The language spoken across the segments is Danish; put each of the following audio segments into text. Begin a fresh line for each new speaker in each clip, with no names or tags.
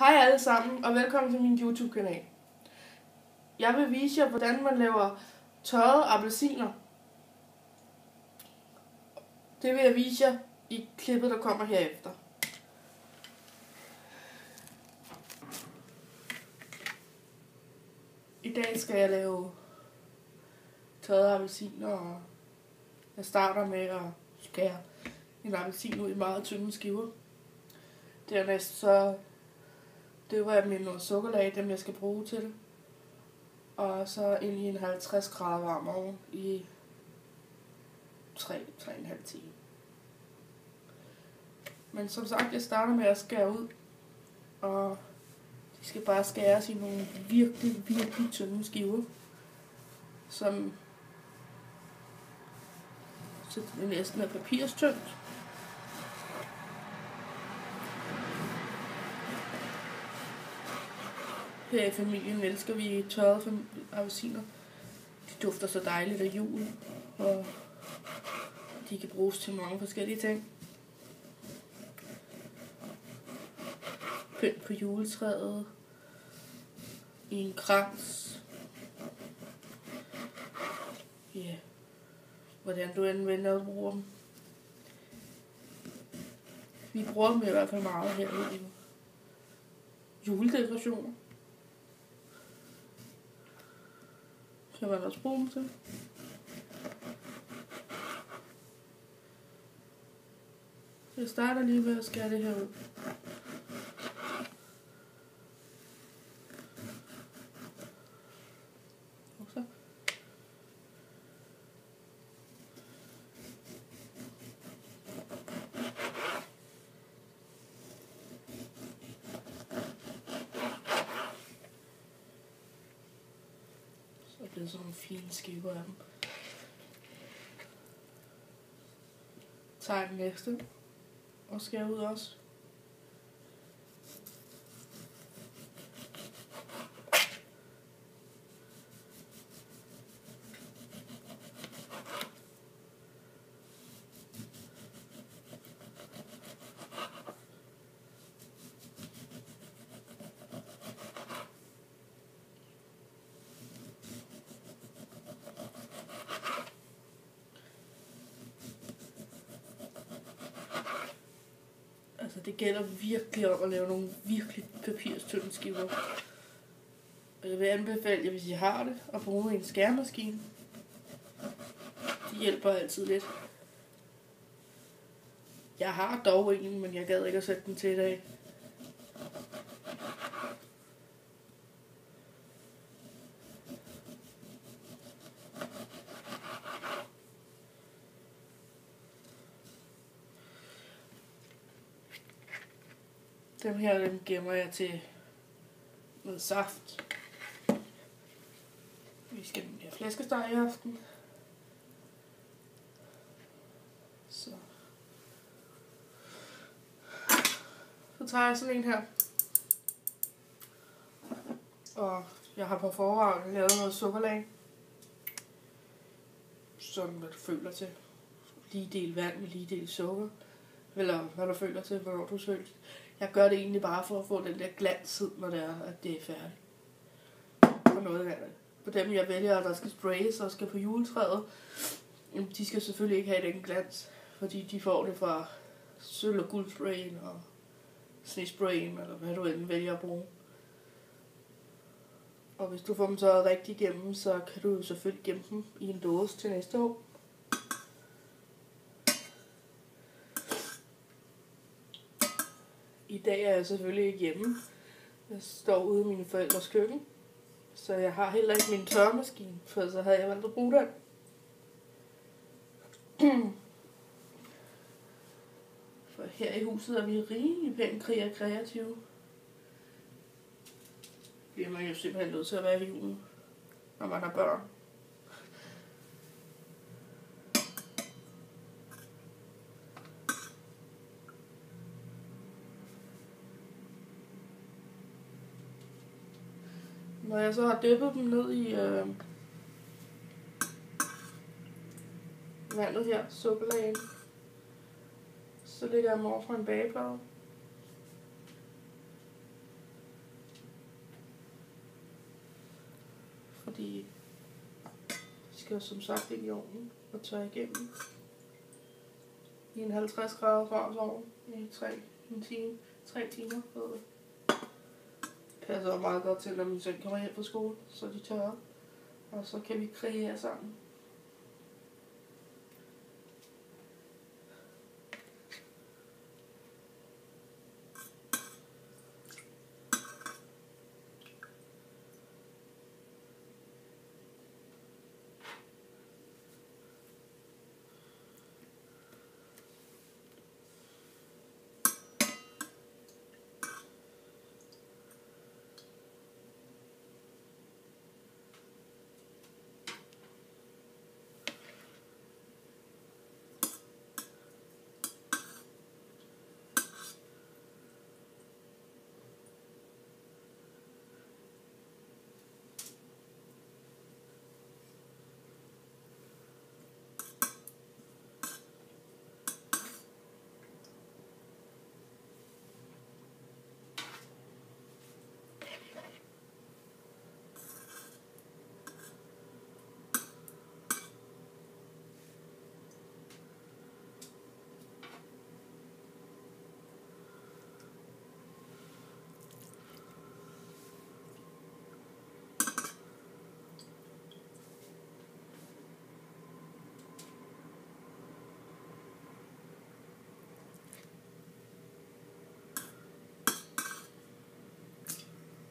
Hej alle sammen, og velkommen til min YouTube-kanal. Jeg vil vise jer, hvordan man laver tørrede appelsiner. Det vil jeg vise jer i klippet, der kommer herefter. I dag skal jeg lave tørrede appelsiner, og jeg starter med at skære en appelsin ud i meget tynde skiver. Dernæst så døber jeg mine sukkerlag, dem jeg skal bruge til det. Og så ind i en 50 grader varm ovn i 3,5 timer. Men som sagt, jeg starter med at skære ud. Og de skal bare skæres i nogle virkelig tynde skiver. Så det næsten er papirstyndt. Her i familien elsker vi tørrede appelsiner. De dufter så dejligt af jul, og de kan bruges til mange forskellige ting. Pynt på juletræet, i en krans. Ja, hvordan du anvender og bruger dem. Vi bruger dem i hvert fald meget herude i juledekorationer. Kan man også bruge dem til. Jeg starter lige med at skære det her ud. Og så. Så bliver det sådan nogle fine skiver af dem. Tager den næste og skærer ud også. Altså det gælder virkelig om at lave nogle virkelig papirstynde skiver. Og jeg vil anbefale jer, hvis I har det, at bruge en skæremaskine. Det hjælper altid lidt. Jeg har dog en, men jeg gad ikke at sætte den til i dag. Dem her, dem gemmer jeg til noget saft. Vi skal have flæskesteg i aften. Så tager jeg sådan en her. Og jeg har på forvejen lavet noget sukkerlag. Sådan hvad du føler til. Lige del vand med lige del sukker. Eller hvad du føler til, hvornår du føler. Jeg gør det egentlig bare for at få den der glanstid, når det er, at det er færdigt. Og noget af det. På dem jeg vælger, der skal sprayes og skal på juletræet, de skal selvfølgelig ikke have den glans. Fordi de får det fra sølv- og guldsprayen og snesprayen, eller hvad du end vælger at bruge. Og hvis du får dem så rigtig igennem, så kan du selvfølgelig gemme dem i en dåse til næste år. I dag er jeg selvfølgelig ikke hjemme. Jeg står ude i mine forældres køkken. Så jeg har heller ikke min tørremaskine, for så havde jeg valgt at bruge den. For her i huset er vi rimelig pænt kreative. Bliver man jo simpelthen nødt til at være i julen, når man har børn. Når jeg så har dyppet dem ned i vandet her, sukkerlagen, så lægger jeg dem over på en bageplade. fordi de skal jo som sagt ind i ovnen og tørre igennem i en 50 grader varmsovn i 3 timer. Det passer meget godt til, når min søn kommer hjem fra skole, så de tørrer. Og så kan vi kreere sammen.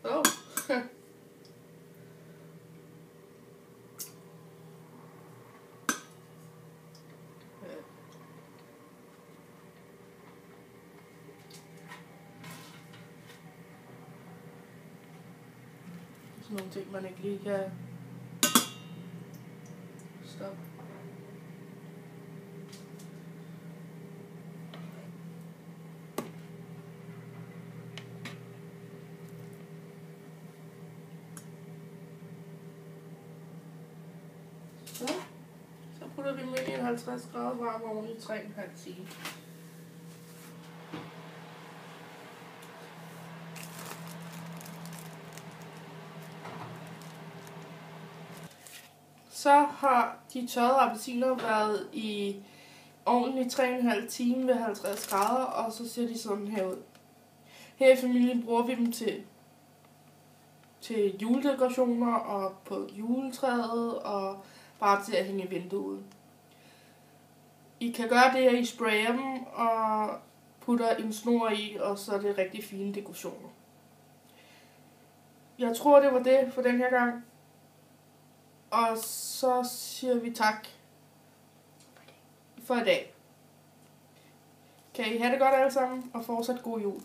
Oh. Sådan nogle ting, man ikke lige kan stoppe. Så putter vi dem ind i en 50 grader varm ovn i 3,5 timer. Så har de tørrede appelsiner været i ovnen i 3,5 timer ved 50 grader, og så ser de sådan her ud. Her i familien bruger vi dem til juledekorationer og på juletræet og bare til at hænge i vinduet. I kan gøre det, at I sprayer dem og putter en snor i, og så er det rigtig fine dekorationer. Jeg tror, det var det for den her gang. Og så siger vi tak for i dag. Kan I have det godt alle sammen, og fortsat god jul.